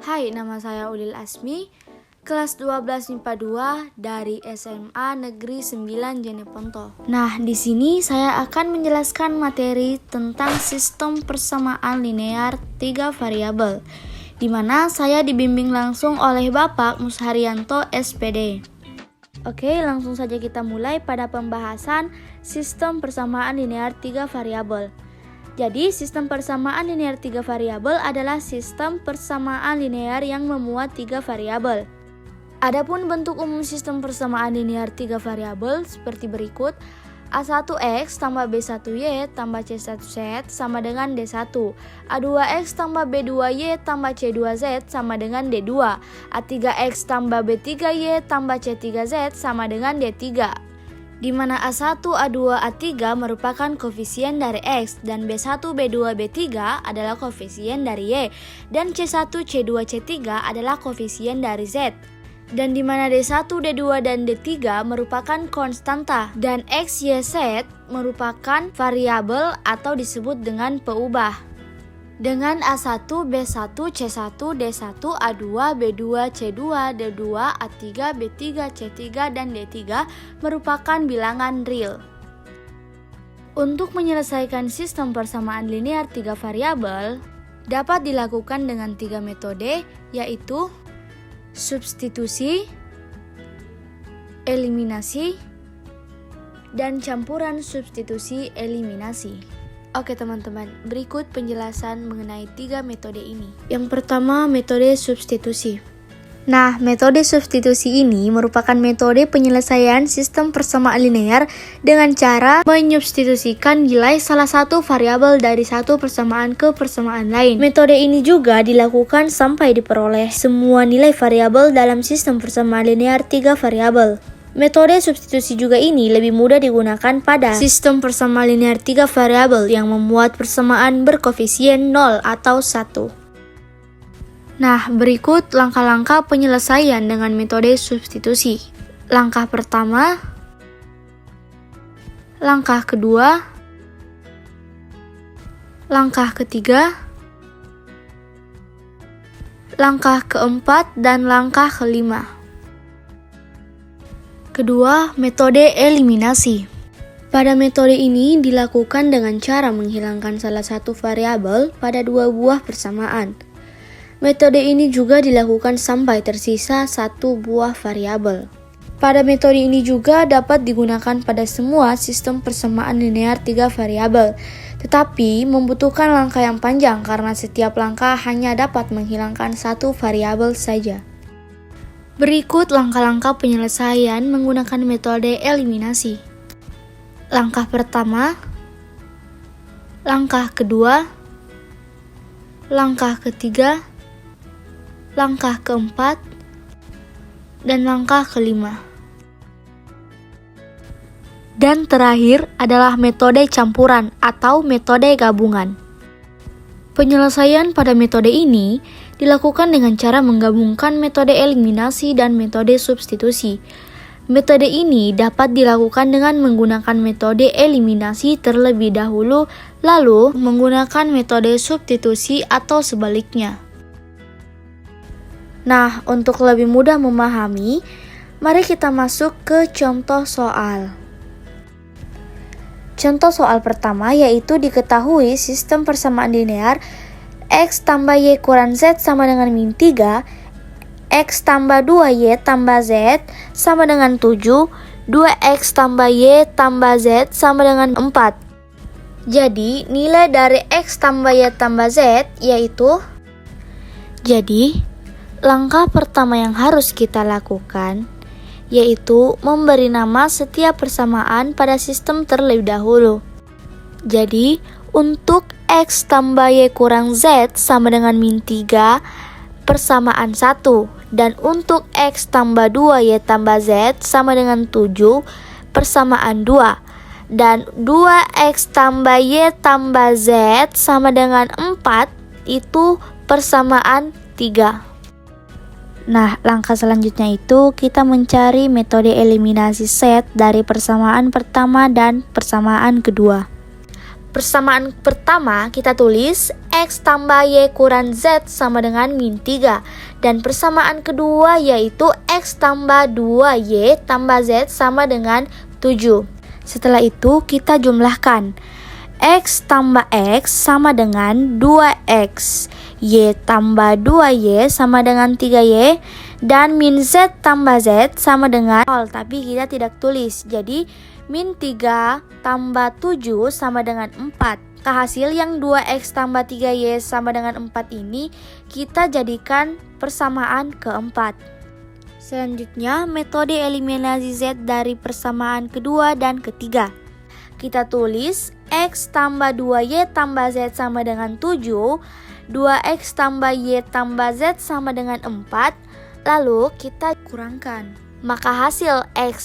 Hai, nama saya Ulil Asmi, kelas 12 MIPA 2 dari SMA Negeri 9 Jeneponto. Nah, di sini saya akan menjelaskan materi tentang sistem persamaan linear 3 variabel, di mana saya dibimbing langsung oleh Bapak Musharyanto SPD. Oke, langsung saja kita mulai pada pembahasan sistem persamaan linear 3 variabel. Jadi, sistem persamaan linear 3 variabel adalah sistem persamaan linear yang memuat 3 variabel. Adapun bentuk umum sistem persamaan linear 3 variabel seperti berikut: A1X tambah B1Y tambah C1Z sama dengan D1. A2X tambah B2Y tambah C2Z sama dengan D2. A3X tambah B3Y tambah C3Z sama dengan D3. Di mana A1, A2, A3 merupakan koefisien dari X dan B1, B2, B3 adalah koefisien dari Y dan C1, C2, C3 adalah koefisien dari Z. Dan di mana D1, D2, dan D3 merupakan konstanta dan X, Y, Z merupakan variabel atau disebut dengan peubah. Dengan A1, B1, C1, D1, A2, B2, C2, D2, A3, B3, C3, dan D3 merupakan bilangan real. Untuk menyelesaikan sistem persamaan linear 3 variabel dapat dilakukan dengan 3 metode, yaitu substitusi, eliminasi, dan campuran substitusi eliminasi. Oke teman-teman, berikut penjelasan mengenai 3 metode ini. Yang pertama, metode substitusi. Nah, metode substitusi ini merupakan metode penyelesaian sistem persamaan linear dengan cara menyubstitusikan nilai salah satu variabel dari satu persamaan ke persamaan lain. Metode ini juga dilakukan sampai diperoleh semua nilai variabel dalam sistem persamaan linear 3 variabel. Metode substitusi juga ini lebih mudah digunakan pada sistem persamaan linear 3 variabel yang memuat persamaan berkoefisien 0 atau 1. Nah, berikut langkah-langkah penyelesaian dengan metode substitusi. Langkah pertama, langkah kedua, langkah ketiga, langkah keempat, dan langkah kelima. Kedua, metode eliminasi. Pada metode ini dilakukan dengan cara menghilangkan salah satu variabel pada dua buah persamaan. Metode ini juga dilakukan sampai tersisa satu buah variabel. Pada metode ini juga dapat digunakan pada semua sistem persamaan linear 3 variabel, tetapi membutuhkan langkah yang panjang karena setiap langkah hanya dapat menghilangkan satu variabel saja. Berikut langkah-langkah penyelesaian menggunakan metode eliminasi. Langkah pertama, langkah kedua, langkah ketiga, langkah keempat, dan langkah kelima. Dan terakhir adalah metode campuran atau metode gabungan. Penyelesaian pada metode ini dilakukan dengan cara menggabungkan metode eliminasi dan metode substitusi. Metode ini dapat dilakukan dengan menggunakan metode eliminasi terlebih dahulu, lalu menggunakan metode substitusi atau sebaliknya. Nah, untuk lebih mudah memahami, mari kita masuk ke contoh soal. Contoh soal pertama yaitu diketahui sistem persamaan linear X tambah Y kurang Z sama dengan min 3, X tambah 2Y tambah Z sama dengan 7, 2X tambah Y tambah Z sama dengan 4. Jadi, nilai dari X tambah Y tambah Z yaitu, jadi, langkah pertama yang harus kita lakukan yaitu memberi nama setiap persamaan pada sistem terlebih dahulu. Jadi, untuk X tambah Y kurang Z sama dengan min 3 persamaan 1, dan untuk X tambah 2Y tambah Z sama dengan 7 persamaan 2, dan 2X tambah Y tambah Z sama dengan 4 itu persamaan 3. Nah, langkah selanjutnya itu kita mencari metode eliminasi set dari persamaan pertama dan persamaan kedua. persamaan pertama kita tulis X tambah Y kurang Z sama dengan min 3. Dan persamaan kedua yaitu X tambah 2Y tambah Z sama dengan 7. Setelah itu kita jumlahkan. X tambah X sama dengan 2X. Y tambah 2Y sama dengan 3Y. Dan min Z tambah Z sama dengan 0. Tapi kita tidak tulis. Jadi min 3 tambah 7 sama dengan 4. Hasil yang 2X tambah 3Y sama dengan 4 ini kita jadikan persamaan keempat. Selanjutnya, metode eliminasi Z dari persamaan kedua dan ketiga. Kita tulis X tambah 2Y tambah Z sama dengan 7, 2X tambah Y tambah Z sama dengan 4, lalu kita kurangkan. Maka hasil X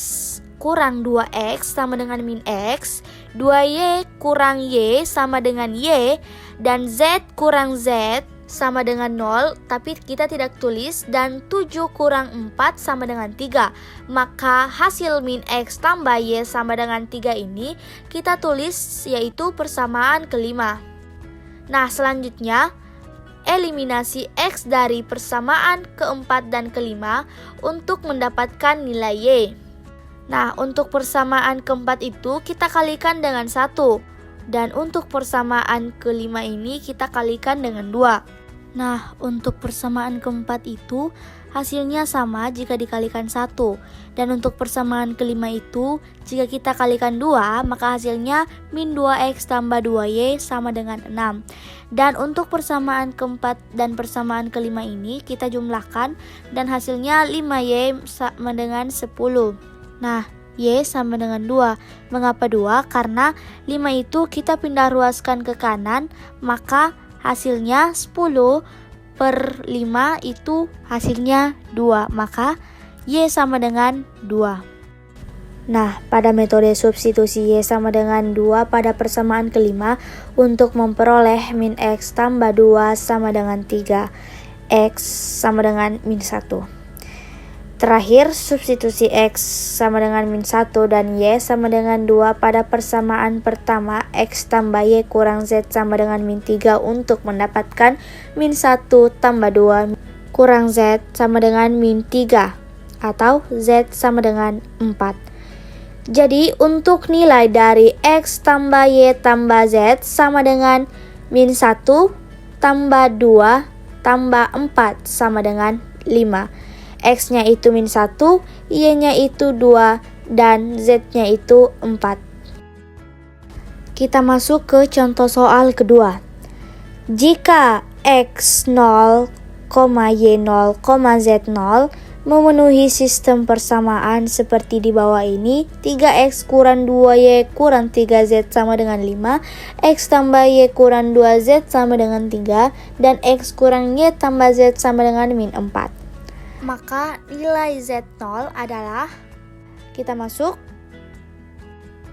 kurang 2X sama dengan min X, 2Y kurang Y sama dengan Y, dan Z kurang Z sama dengan 0, tapi kita tidak tulis, dan 7 kurang 4 sama dengan 3. Maka hasil min X tambah Y sama dengan 3 ini kita tulis yaitu persamaan kelima. Nah, selanjutnya eliminasi X dari persamaan keempat dan kelima untuk mendapatkan nilai Y. Nah, untuk persamaan keempat itu kita kalikan dengan 1. Dan untuk persamaan kelima ini kita kalikan dengan 2. Nah, untuk persamaan keempat itu hasilnya sama jika dikalikan 1. Dan untuk persamaan kelima itu jika kita kalikan 2, maka hasilnya min 2X tambah 2Y sama dengan 6. Dan untuk persamaan keempat dan persamaan kelima ini kita jumlahkan dan hasilnya 5Y sama dengan 10. Nah, Y sama dengan 2. Mengapa 2? Karena 5 itu kita pindah ruaskan ke kanan, maka hasilnya 10 per 5 itu hasilnya 2. Maka Y sama dengan 2. Nah, pada metode substitusi Y sama dengan 2 pada persamaan kelima untuk memperoleh min X tambah 2 sama dengan 3, X sama dengan min 1. Terakhir, substitusi X sama dengan min 1 dan Y sama dengan 2 pada persamaan pertama X tambah Y kurang Z sama dengan min 3 untuk mendapatkan min 1 tambah 2 kurang Z sama dengan min 3 atau Z sama dengan 4. Jadi untuk nilai dari X tambah Y tambah Z sama dengan min 1 tambah 2 tambah 4 sama dengan 5. X-nya itu min 1, Y-nya itu 2, dan Z-nya itu 4. Kita masuk ke contoh soal kedua. Jika X 0, Y 0, Z 0 memenuhi sistem persamaan seperti di bawah ini, 3X kurang 2Y kurang 3Z sama dengan 5, X tambah Y kurang 2Z sama dengan 3, dan X kurang Y tambah Z sama dengan min 4. Maka nilai Z0 adalah, kita masuk.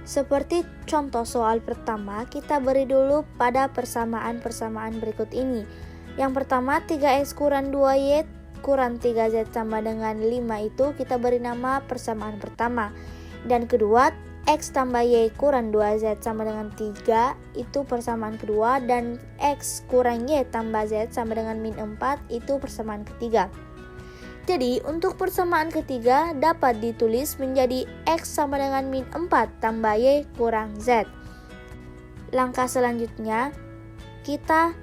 Seperti contoh soal pertama, kita beri dulu pada persamaan-persamaan berikut ini. Yang pertama, 3X kurang 2Y kurang 3Z sama dengan 5 itu kita beri nama persamaan pertama. Dan kedua, X tambah Y kurang 2Z sama dengan 3 itu persamaan kedua. Dan X kurang Y tambah Z sama dengan min 4 itu persamaan ketiga. Jadi, untuk persamaan ketiga dapat ditulis menjadi X sama dengan min 4 tambah Y kurang Z. Langkah selanjutnya, kita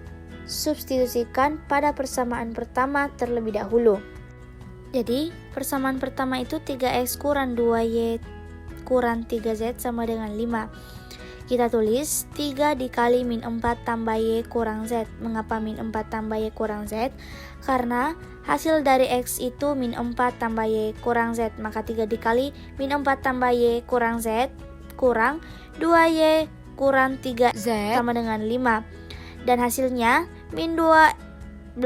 substitusikan pada persamaan pertama terlebih dahulu. Jadi, persamaan pertama itu 3X kurang 2Y kurang 3Z sama dengan 5. Kita tulis 3 dikali min 4 tambah Y kurang Z. Mengapa min 4 tambah Y kurang Z? Karena hasil dari X itu min 4 tambah Y kurang Z. Maka 3 dikali min 4 tambah Y kurang Z kurang 2Y kurang 3Z sama dengan 5. Dan hasilnya min 12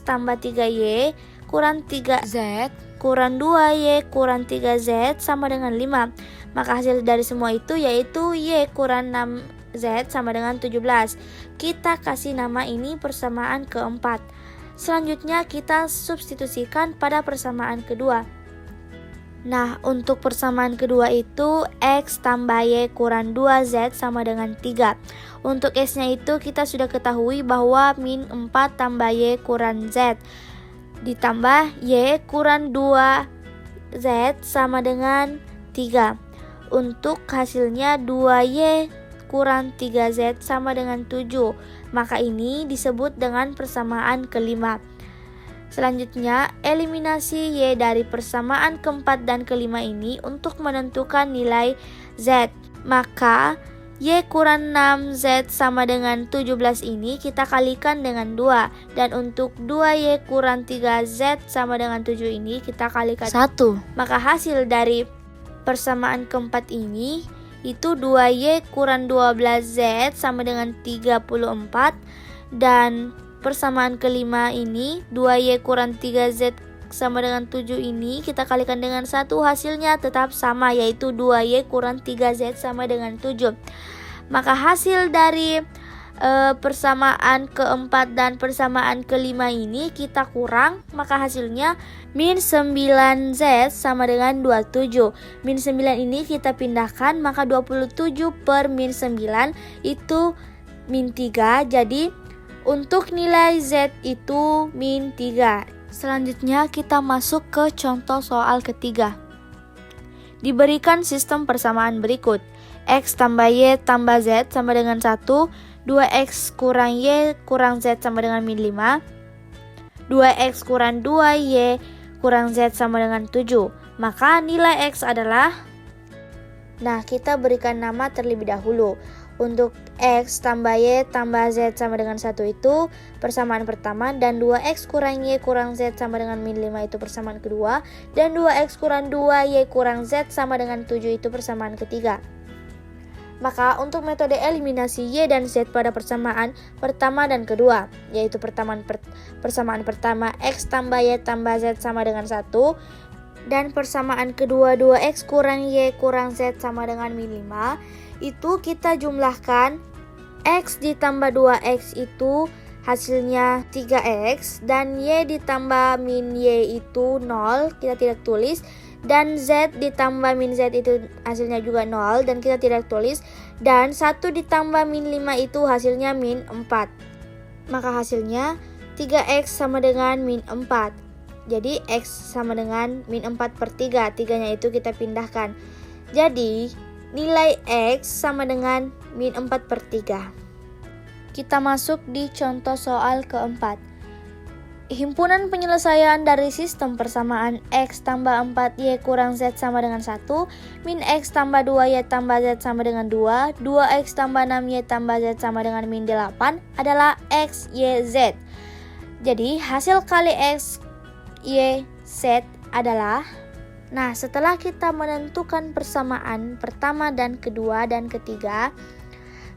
tambah 3Y kurang 3Z kurang 2Y kurang 3Z sama dengan 5. Maka hasil dari semua itu yaitu Y kurang 6Z sama dengan 17. Kita kasih nama ini persamaan keempat. Selanjutnya kita substitusikan pada persamaan kedua. Nah, untuk persamaan kedua itu X tambah Y kurang 2Z sama dengan 3. Untuk X-nya itu kita sudah ketahui bahwa min 4 tambah Y kurang Z ditambah Y kurang 2Z sama dengan 3. Untuk hasilnya 2Y kurang 3Z sama dengan 7. Maka ini disebut dengan persamaan kelima. Selanjutnya, eliminasi Y dari persamaan keempat dan kelima ini untuk menentukan nilai Z. Maka, Y kurang 6Z sama dengan 17 ini kita kalikan dengan 2. Dan untuk 2Y kurang 3Z sama dengan 7 ini kita kalikan 1. Maka hasil dari persamaan keempat ini itu 2Y kurang 12Z sama dengan 34. Dan persamaan kelima ini 2Y kurang 3Z sama dengan 7 ini kita kalikan dengan 1, hasilnya tetap sama, yaitu 2Y kurang 3Z sama dengan 7. Maka hasil dari persamaan keempat dan persamaan kelima ini kita kurang, maka hasilnya min 9Z sama dengan 27. Min 9 ini kita pindahkan, maka 27 per min 9 itu min 3, jadi untuk nilai Z itu min 3. Selanjutnya kita masuk ke contoh soal ketiga. Diberikan sistem persamaan berikut. X tambah Y tambah Z sama dengan 1. 2X kurang Y kurang Z sama dengan min 5. 2X kurang 2Y kurang Z sama dengan 7. Maka nilai X adalah, nah kita berikan nama terlebih dahulu. Untuk X tambah Y tambah Z sama dengan 1 itu persamaan pertama, dan 2X kurang Y kurang Z sama dengan min 5 itu persamaan kedua, dan 2X kurang 2Y kurang Z sama dengan 7 itu persamaan ketiga. Maka untuk metode eliminasi Y dan Z pada persamaan pertama dan kedua, yaitu persamaan pertama X tambah Y tambah Z sama dengan 1, dan persamaan kedua 2X kurang Y kurang Z sama dengan min 5, itu kita jumlahkan. X ditambah 2X itu hasilnya 3X, dan Y ditambah min Y itu 0, kita tidak tulis, dan Z ditambah min Z itu hasilnya juga 0 dan kita tidak tulis, dan 1 ditambah min 5 itu hasilnya min 4. Maka hasilnya 3X sama dengan min 4. Jadi X sama dengan min 4 per 3, 3-nya itu kita pindahkan. Jadi nilai X sama dengan min 4 per 3. Kita masuk di contoh soal keempat. Himpunan penyelesaian dari sistem persamaan X tambah 4Y kurang Z sama dengan 1, min X tambah 2Y tambah Z sama dengan 2, 2X tambah 6Y tambah Z sama dengan min 8 adalah X, Y, Z. Jadi hasil kali X, Y, Z adalah, nah setelah kita menentukan persamaan pertama dan kedua dan ketiga,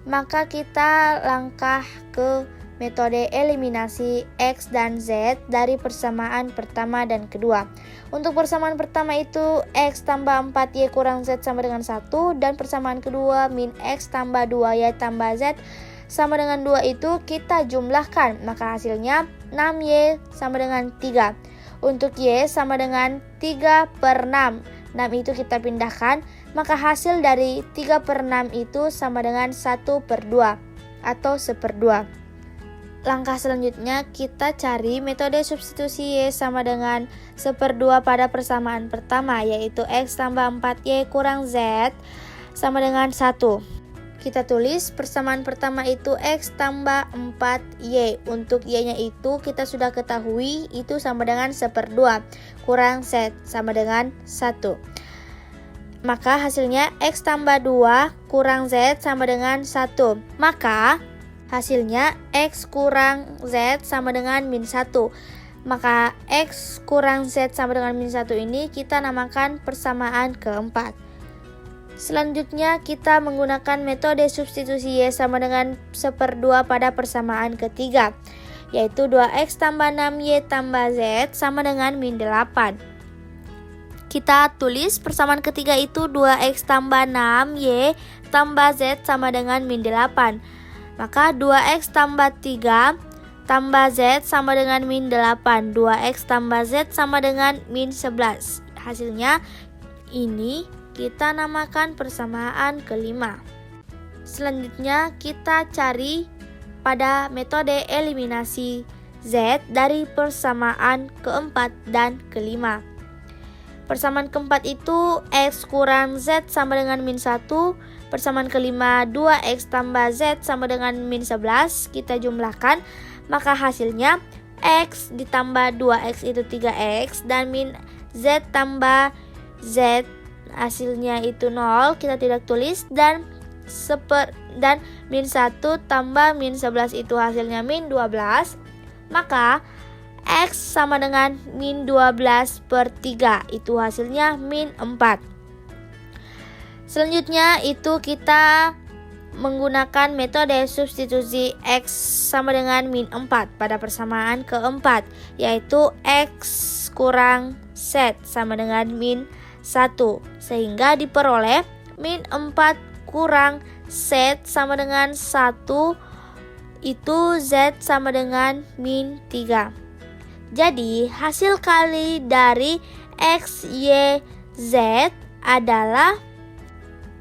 maka kita langkah ke metode eliminasi X dan Z dari persamaan pertama dan kedua. Untuk persamaan pertama itu X tambah 4Y kurang Z sama dengan 1, dan persamaan kedua min X tambah 2Y tambah Z sama dengan 2 itu kita jumlahkan, maka hasilnya 6Y sama dengan 3. Untuk Y sama dengan 3 per 6. 6 itu kita pindahkan, maka hasil dari 3 per 6 itu sama dengan 1 per 2 atau 1/2. Langkah selanjutnya kita cari metode substitusi Y sama dengan 1/2 pada persamaan pertama, yaitu X tambah 4Y kurang Z sama dengan 1. Kita tulis persamaan pertama itu X tambah 4Y. Untuk Y-nya itu kita sudah ketahui itu sama dengan 1/2 kurang Z sama dengan 1. Maka hasilnya X tambah 2 kurang Z sama dengan 1. Maka hasilnya X kurang Z sama dengan min 1. Maka X kurang Z sama dengan min 1 ini kita namakan persamaan keempat. Selanjutnya kita menggunakan metode substitusi Y sama dengan 1/2 pada persamaan ketiga, yaitu 2X tambah 6Y tambah Z sama dengan min 8. Kita tulis persamaan ketiga itu 2X tambah 6Y tambah Z sama dengan min 8. Maka 2X tambah 3 tambah Z sama dengan min 8. 2X tambah Z sama dengan min 11. Hasilnya ini kita namakan persamaan kelima. Selanjutnya kita cari pada metode eliminasi Z dari persamaan keempat dan kelima. Persamaan keempat itu X kurang Z sama dengan min 1. Persamaan kelima 2X tambah Z sama dengan min 11. Kita jumlahkan, maka hasilnya X ditambah 2X itu 3X dan min Z tambah Z hasilnya itu 0. Kita tidak tulis dan min 1 tambah min 11 itu hasilnya min 12. Maka X sama dengan min 12 per 3, itu hasilnya min 4. Selanjutnya itu kita menggunakan metode substitusi X sama dengan min 4 pada persamaan keempat, yaitu X kurang Z sama dengan min 1, sehingga diperoleh min 4 kurang Z sama dengan 1, itu Z sama dengan min 3. Jadi hasil kali dari X, Y, Z adalah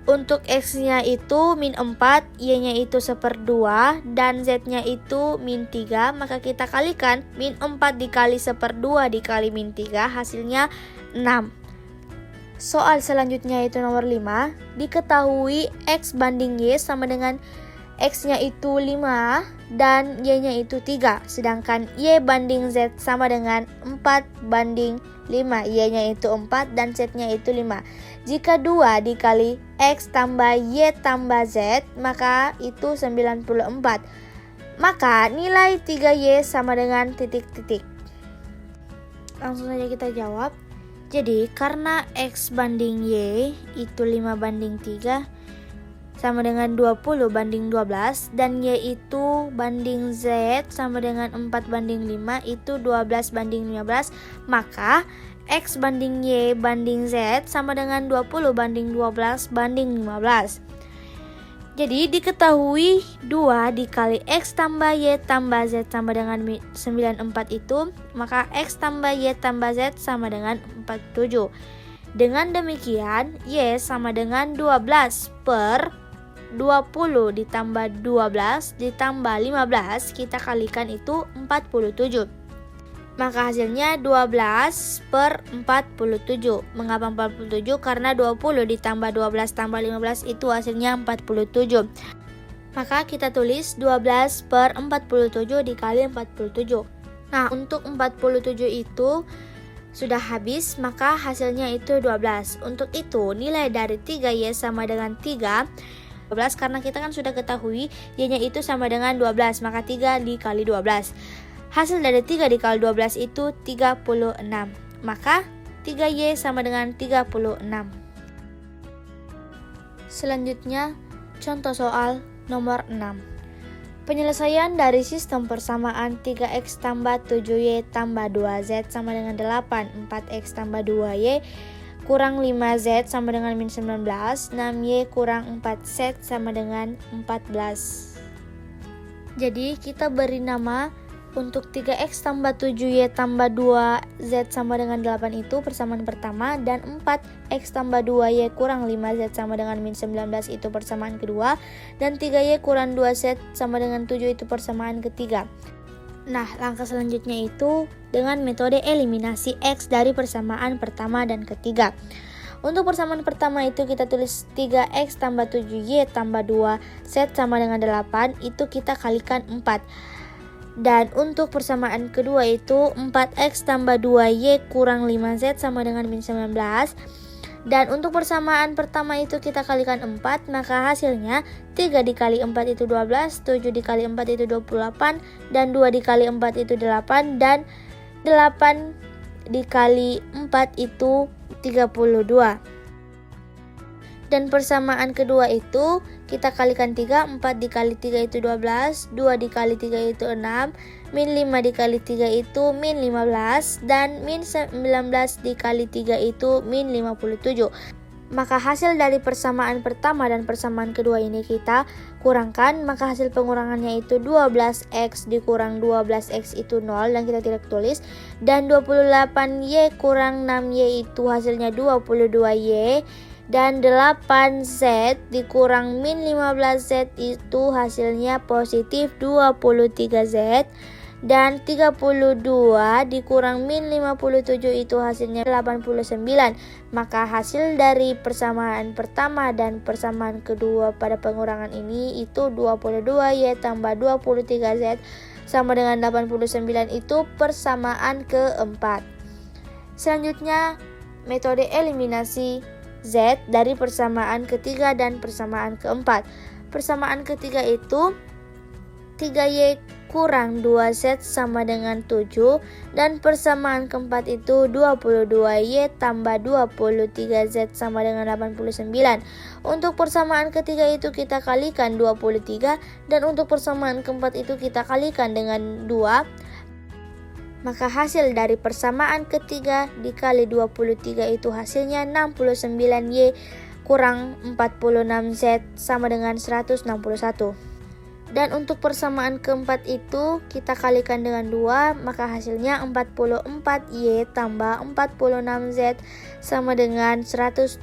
untuk X-nya itu min 4, Y-nya itu 1/2, dan Z-nya itu min 3. Maka kita kalikan min 4 dikali 1/2 dikali min 3, hasilnya 6. Soal selanjutnya itu nomor 5. Diketahui X banding Y sama dengan X-nya itu 5 dan Y-nya itu 3. Sedangkan Y banding Z sama dengan 4 banding 5. Y-nya itu 4 dan Z-nya itu 5. Jika 2 dikali X tambah Y tambah Z, maka itu 94. Maka nilai 3Y sama dengan titik-titik. Langsung saja kita jawab. Jadi karena X banding Y itu 5 banding 3 sama dengan 20 banding 12, dan Y itu banding Z sama dengan 4 banding 5, itu 12 banding 15, maka X banding Y banding Z sama dengan 20 banding 12 banding 15. Jadi diketahui 2 dikali X tambah Y tambah Z sama dengan 94 itu, maka X tambah Y tambah Z sama dengan 47. Dengan demikian Y sama dengan 12 per 20 ditambah 12 ditambah 15, kita kalikan itu 47. Maka hasilnya 12 per 47. Mengapa 47? Karena 20 ditambah 12 tambah 15 itu hasilnya 47. Maka kita tulis 12 per 47 dikali 47. Nah, untuk 47 itu sudah habis, maka hasilnya itu 12. Untuk itu nilai dari 3Y sama dengan 3. 12 karena kita kan sudah ketahui Y-nya itu sama dengan 12, maka 3 dikali 12. Hasil dari 3 dikali 12 itu 36. Maka 3Y sama dengan 36. Selanjutnya contoh soal nomor 6. Penyelesaian dari sistem persamaan 3X tambah 7Y tambah 2Z sama dengan 8, 4X tambah 2Y kurang 5Z sama dengan min 19, 6Y kurang 4Z sama dengan 14. Jadi kita beri nama untuk 3X tambah 7Y tambah 2Z sama dengan 8 itu persamaan pertama, dan 4X tambah 2Y kurang 5Z sama dengan min 19 itu persamaan kedua, dan 3Y kurang 2Z sama dengan 7 itu persamaan ketiga. Nah, langkah selanjutnya itu dengan metode eliminasi X dari persamaan pertama dan ketiga. Untuk persamaan pertama itu kita tulis 3X tambah 7Y tambah 2Z sama dengan 8, itu kita kalikan 4. Dan untuk persamaan kedua itu 4X tambah 2Y kurang 5Z sama dengan min 19. Dan untuk persamaan pertama itu kita kalikan 4, maka hasilnya 3 dikali 4 itu 12, 7 dikali 4 itu 28, dan 2 dikali 4 itu 8, dan 8 dikali 4 itu 32. Dan persamaan kedua itu kita kalikan 3, 4 dikali 3 itu 12, 2 dikali 3 itu 6, min 5 dikali 3 itu min 15, dan min 19 dikali 3 itu min 57. Maka hasil dari persamaan pertama dan persamaan kedua ini kita kurangkan, maka hasil pengurangannya itu 12x dikurang 12x itu 0 dan kita tidak tulis, dan 28y kurang 6y itu hasilnya 22y, dan 8z dikurang min 15z itu hasilnya positif 23z, dan 32 dikurang min 57 itu hasilnya 89. Maka hasil dari persamaan pertama dan persamaan kedua pada pengurangan ini itu 22y tambah 23z sama dengan 89, itu persamaan keempat. Selanjutnya metode eliminasi z dari persamaan ketiga dan persamaan keempat. Persamaan ketiga itu 3y kurang 2z sama dengan 7, dan persamaan keempat itu 22y tambah 23z sama dengan 89. Untuk persamaan ketiga itu kita kalikan 23, dan untuk persamaan keempat itu kita kalikan dengan 2. Maka hasil dari persamaan ketiga dikali 23 itu hasilnya 69y kurang 46z sama dengan 161. Dan untuk persamaan keempat itu kita kalikan dengan 2, maka hasilnya 44y tambah 46z sama dengan 178.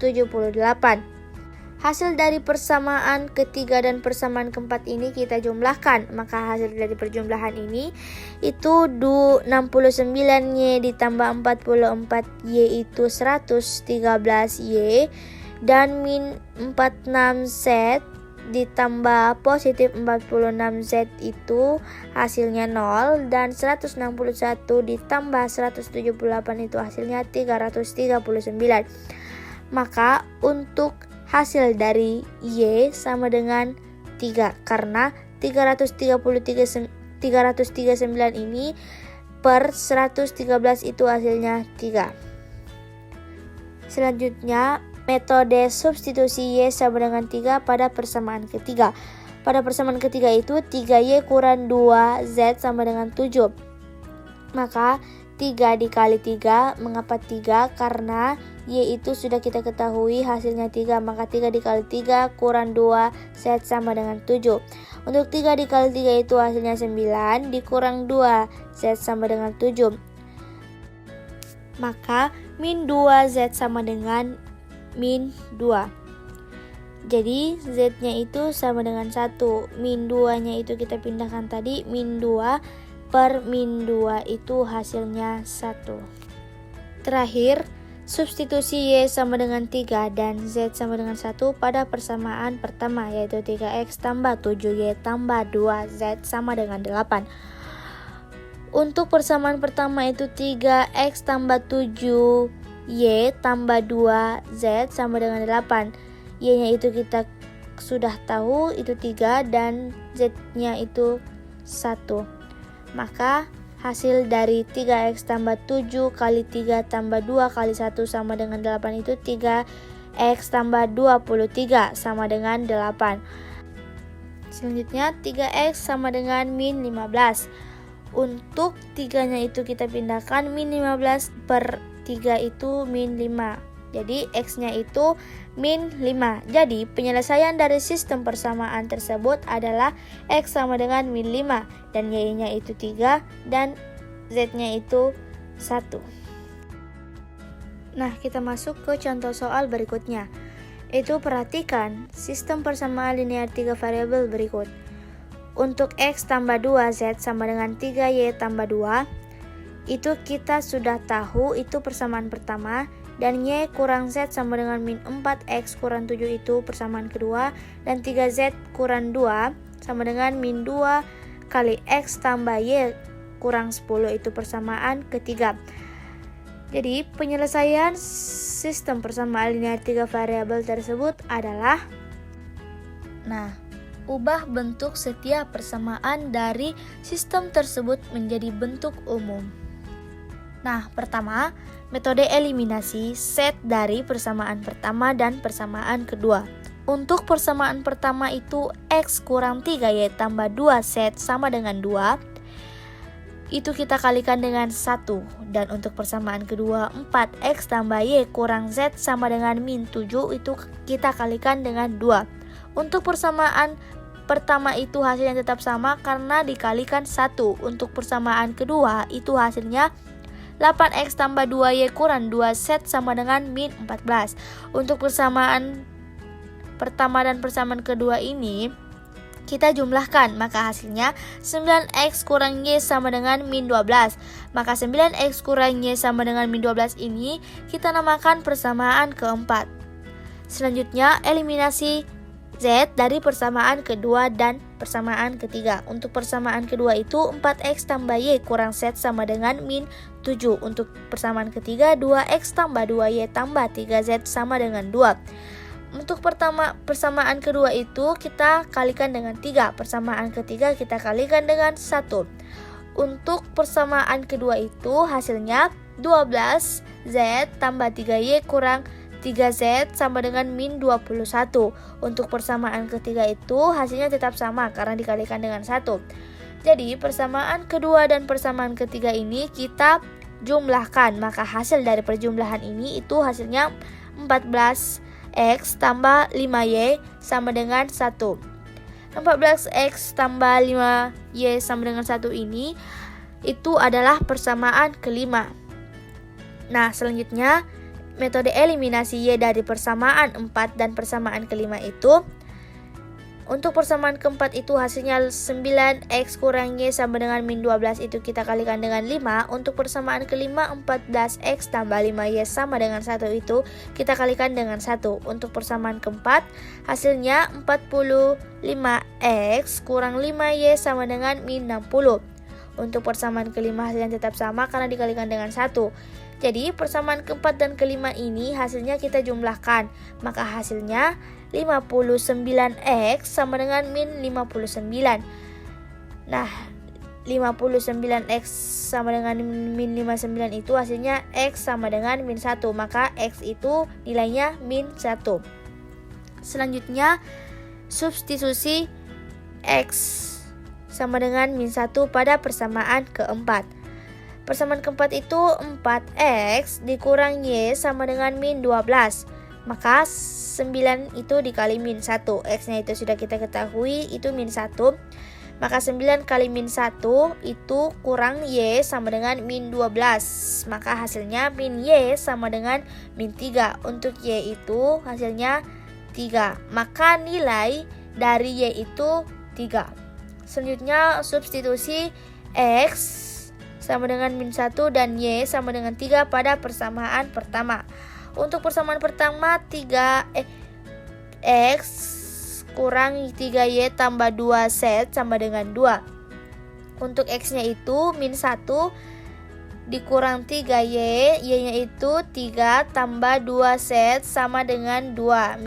Hasil dari persamaan ketiga dan persamaan keempat ini kita jumlahkan, maka hasil dari perjumlahan ini itu 69y ditambah 44y itu 113y, dan min 46z ditambah positif 46z itu hasilnya 0, dan 161 ditambah 178 itu hasilnya 339. Maka untuk hasil dari y sama dengan 3, karena 339 ini per 113 itu hasilnya 3. Selanjutnya metode substitusi y sama dengan 3 pada persamaan ketiga. Pada persamaan ketiga itu 3y kurang 2z sama dengan 7. Maka 3 dikali 3, mengapa 3? Karena y itu sudah kita ketahui hasilnya 3, maka 3 dikali 3 kurang 2z sama dengan 7. Untuk 3 dikali 3 itu hasilnya 9, dikurang 2z sama dengan 7. Maka min 2z sama dengan min 2. Jadi z-nya itu sama dengan 1. Min 2-nya itu kita pindahkan tadi, min 2 per min 2 itu hasilnya 1. Terakhir, substitusi y sama dengan 3 dan z sama dengan 1 pada persamaan pertama, yaitu 3x tambah 7y tambah 2z sama dengan 8. Untuk persamaan pertama itu 3x tambah 7y tambah 2z sama dengan 8. Y-nya itu kita sudah tahu itu 3 dan z-nya itu 1. Maka hasil dari 3x tambah 7 kali 3 tambah 2 kali 1 sama dengan 8 itu 3x tambah 23 sama dengan 8. Selanjutnya 3x sama dengan min 15. Untuk 3-nya itu kita pindahkan, min 15 per 3 itu min 5. Jadi x-nya itu min 5. Jadi penyelesaian dari sistem persamaan tersebut adalah x sama dengan min 5 dan y-nya itu 3 dan z-nya itu 1. Nah, kita masuk ke contoh soal berikutnya. Itu perhatikan sistem persamaan linear 3 variabel berikut. Untuk x tambah 2z sama dengan 3y tambah 2. Itu kita sudah tahu itu persamaan pertama, dan y kurang z sama dengan min 4x kurang 7 itu persamaan kedua, dan 3z kurang 2 sama dengan min 2 kali x tambah y kurang 10 itu persamaan ketiga. Jadi penyelesaian sistem persamaan linear 3 variabel tersebut adalah, ubah bentuk setiap persamaan dari sistem tersebut menjadi bentuk umum. Pertama, metode eliminasi set dari persamaan pertama dan persamaan kedua. Untuk persamaan pertama itu x kurang 3y tambah 2z sama dengan 2. itu kita kalikan dengan 1. Dan untuk persamaan kedua 4x tambah y kurang z sama dengan min 7 itu kita kalikan dengan 2. Untuk persamaan pertama itu hasilnya tetap sama karena dikalikan 1. Untuk persamaan kedua itu hasilnya 8x tambah 2y kurang 2z sama dengan min 14. Untuk persamaan pertama dan persamaan kedua ini kita jumlahkan, maka hasilnya 9x kurang y sama dengan min 12. Maka 9x kurang y sama dengan min 12 ini kita namakan persamaan keempat. Selanjutnya eliminasi z dari persamaan kedua dan persamaan ketiga. Untuk persamaan kedua itu 4x tambah y kurang z sama dengan min 7. Untuk persamaan ketiga 2x tambah 2y tambah 3z sama dengan 2. Untuk persamaan kedua itu kita kalikan dengan 3. Persamaan ketiga kita kalikan dengan 1. Untuk persamaan kedua itu hasilnya 12z tambah 3y kurang 3z sama dengan min 21. Untuk persamaan ketiga itu hasilnya tetap sama karena dikalikan dengan 1. Jadi persamaan kedua dan persamaan ketiga ini kita jumlahkan, maka hasil dari perjumlahan ini itu hasilnya 14x tambah 5y sama dengan 1. 14x tambah 5y sama dengan 1 ini itu adalah persamaan kelima. Nah, selanjutnya metode eliminasi y dari persamaan 4 dan persamaan kelima itu, untuk persamaan keempat itu hasilnya 9x kurang y sama dengan min 12 itu kita kalikan dengan 5. Untuk persamaan kelima 14x tambah 5y sama dengan 1 itu kita kalikan dengan 1. Untuk persamaan keempat hasilnya 45x kurang 5y sama dengan min 60. Untuk persamaan kelima hasilnya tetap sama karena dikalikan dengan 1. Jadi persamaan keempat dan kelima ini hasilnya kita jumlahkan, maka hasilnya 59x sama dengan min 59. Nah, 59x sama dengan min 59 itu hasilnya x sama dengan min 1, maka x itu nilainya min 1. Selanjutnya substitusi x sama dengan min 1 pada persamaan keempat. Persamaan keempat itu 4x dikurang y sama dengan min 12. Maka 9 itu dikali min 1. X-nya itu sudah kita ketahui itu min 1. Maka 9 kali min 1 itu kurang y sama dengan min 12. Maka hasilnya min y sama dengan min 3. Untuk y itu hasilnya 3. Maka nilai dari y itu 3. Selanjutnya substitusi x sama dengan min 1 dan y sama dengan 3 pada persamaan pertama. Untuk persamaan pertama 3x kurang 3y tambah 2z sama dengan 2. Untuk x-nya itu min 1 dikurang 3y, y-nya itu 3 tambah 2z sama dengan 2.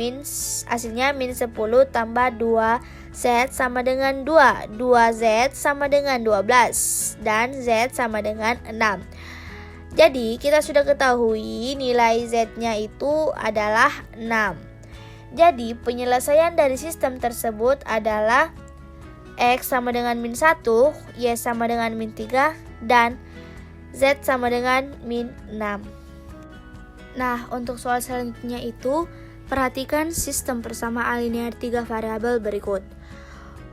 Hasilnya min 10 tambah 2z sama dengan 2. 2z sama dengan 12 dan z sama dengan 6. Jadi kita sudah ketahui nilai z-nya itu adalah 6. Jadi penyelesaian dari sistem tersebut adalah x sama dengan min 1, y sama dengan min 3, dan z sama dengan min 6. Nah, untuk soal selanjutnya itu, perhatikan sistem persamaan linear 3 variabel berikut.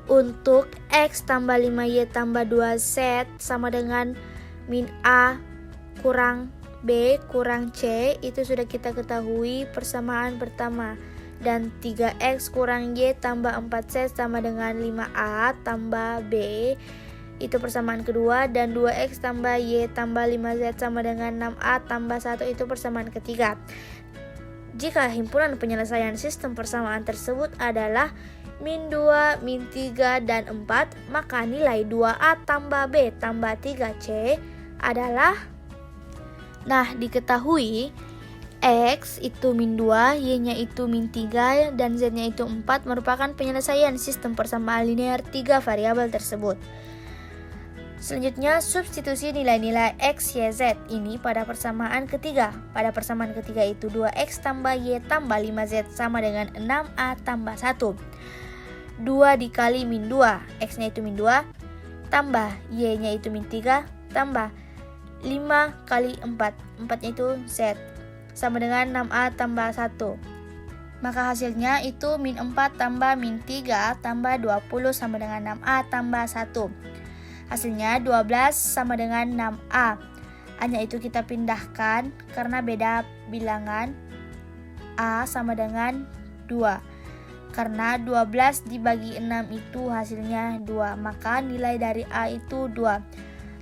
Untuk x tambah 5y tambah 2z sama dengan min a kurang b kurang c, itu sudah kita ketahui persamaan pertama. Dan 3x kurang y tambah 4z sama dengan 5a tambah b, itu persamaan kedua. Dan 2x tambah y tambah 5z sama dengan 6a tambah 1, itu persamaan ketiga. Jika himpunan penyelesaian sistem persamaan tersebut adalah min 2, min 3, dan 4, maka nilai 2a tambah b tambah 3c adalah, nah, diketahui x itu min 2, y-nya itu min 3, dan z-nya itu 4 merupakan penyelesaian sistem persamaan linear 3 variabel tersebut. Selanjutnya, substitusi nilai-nilai x, y, z ini pada persamaan ketiga. Pada persamaan ketiga itu 2x tambah y tambah 5z sama dengan 6a tambah 1. 2 dikali min 2, x-nya itu min 2, tambah y-nya itu min 3, tambah 5 kali 4. 4-nya itu Z. Sama dengan 6A tambah 1. Maka hasilnya itu min 4 tambah min 3 tambah 20 sama dengan 6A tambah 1. Hasilnya 12 sama dengan 6A. A-nya itu kita pindahkan karena beda bilangan. A sama dengan 2. Karena 12 dibagi 6 itu hasilnya 2. Maka nilai dari A itu 2.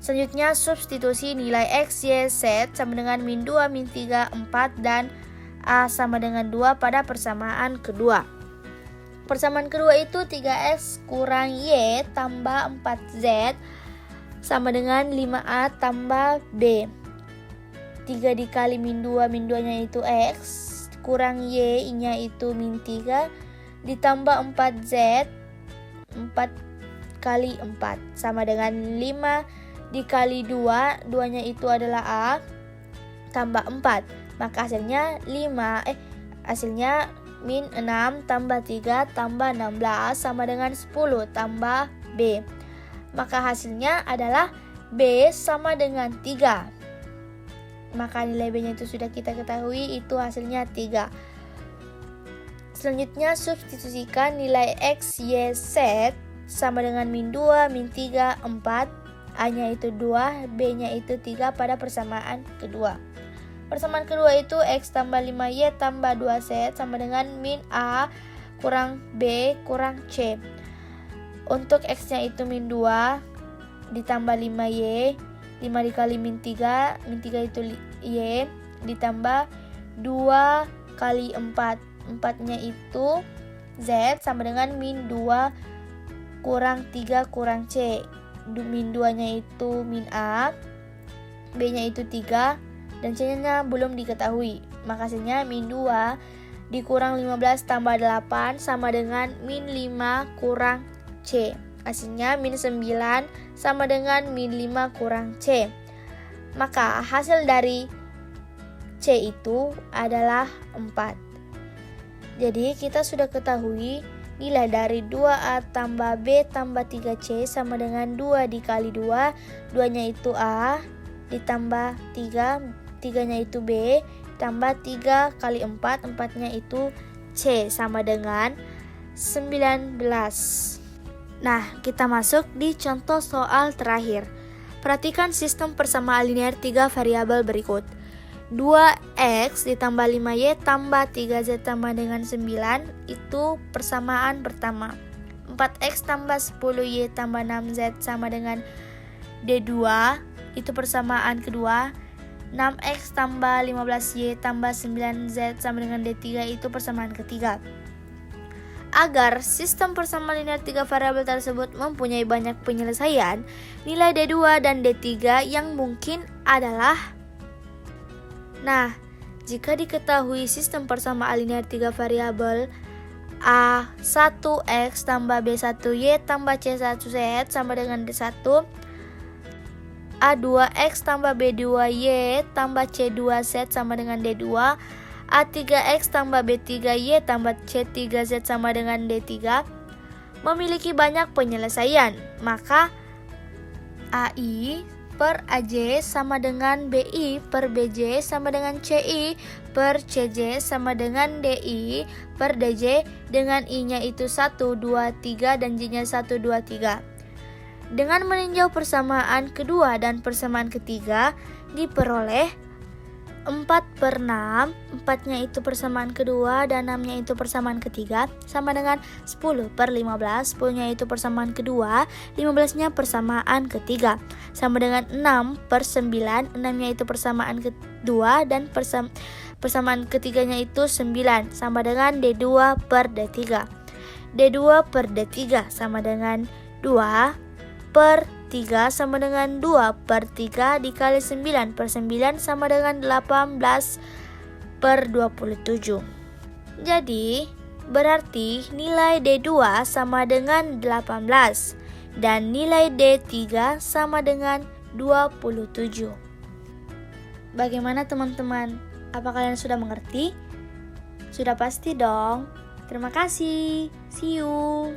Selanjutnya substitusi nilai X, Y, Z sama dengan min 2, min 3, 4 dan A sama dengan 2 pada persamaan kedua. Persamaan kedua itu 3X kurang Y tambah 4Z sama dengan 5A tambah B. 3 dikali min 2, min 2-nya itu X kurang Y, I-nya itu min 3 ditambah 4Z 4 kali 4 sama dengan 5 dikali 2, 2-nya itu adalah A tambah 4. Maka hasilnya hasilnya min 6 tambah 3 tambah 16 sama dengan 10 tambah B. Maka hasilnya adalah B sama dengan 3. Maka nilai B-nya itu sudah kita ketahui, itu hasilnya 3. Selanjutnya substitusikan nilai X, Y, Z sama dengan min 2, min 3, 4. A-nya itu 2, B-nya itu 3 pada persamaan kedua. Persamaan kedua itu X tambah 5Y tambah 2Z sama dengan min A kurang B kurang C. Untuk X-nya itu min 2 ditambah 5Y, 5 dikali min 3 itu Y ditambah 2 kali 4. 4-nya itu Z sama dengan min 2 kurang 3 kurang C. Min 2-nya itu min A, B-nya itu 3, dan C-nya belum diketahui. Maka hasilnya min 2 dikurang 15 tambah 8 sama dengan min 5 kurang C. Hasilnya min 9 sama dengan min 5 kurang C. Maka hasil dari C itu adalah 4. Jadi kita sudah ketahui nilai dari 2A tambah B tambah 3C sama dengan 2 dikali 2. 2-nya itu A ditambah 3. 3-nya itu B tambah 3 kali 4. 4-nya itu C sama dengan 19. Nah, kita masuk di contoh soal terakhir. Perhatikan sistem persamaan linear 3 variabel berikut. 2X ditambah 5Y tambah 3Z tambah dengan 9 itu persamaan pertama. 4X tambah 10Y tambah 6Z sama dengan D2 itu persamaan kedua. 6X tambah 15Y tambah 9Z sama dengan D3 itu persamaan ketiga. Agar sistem persamaan linear 3 variabel tersebut mempunyai banyak penyelesaian, nilai D2 dan D3 yang mungkin adalah. Nah, jika diketahui sistem persamaan linear 3 variabel A1X tambah B1Y tambah C1Z sama dengan D1, A2X tambah B2Y tambah C2Z sama dengan D2, A3X tambah B3Y tambah C3Z sama dengan D3 memiliki banyak penyelesaian. Maka AI per AJ sama dengan BI per BJ sama dengan CI per CJ sama dengan DI per DJ dengan I-nya itu 1, 2, 3 dan J-nya 1, 2, 3. Dengan meninjau persamaan kedua dan persamaan ketiga diperoleh 4/6, 4-nya itu persamaan kedua dan 6-nya itu persamaan ketiga sama dengan 10/15, 10-nya itu persamaan kedua, 15-nya persamaan ketiga sama dengan 6/9, 6-nya itu persamaan kedua dan persamaan ketiganya itu 9 sama dengan D2 per D3. D2 per D3 sama dengan 2 per 3 sama dengan 2 per 3 dikali 9 per 9 sama dengan 18 per 27. Jadi berarti nilai D2 sama dengan 18 dan nilai D3 sama dengan 27. Bagaimana teman-teman? Apa kalian sudah mengerti? Sudah pasti dong. Terima kasih. See you.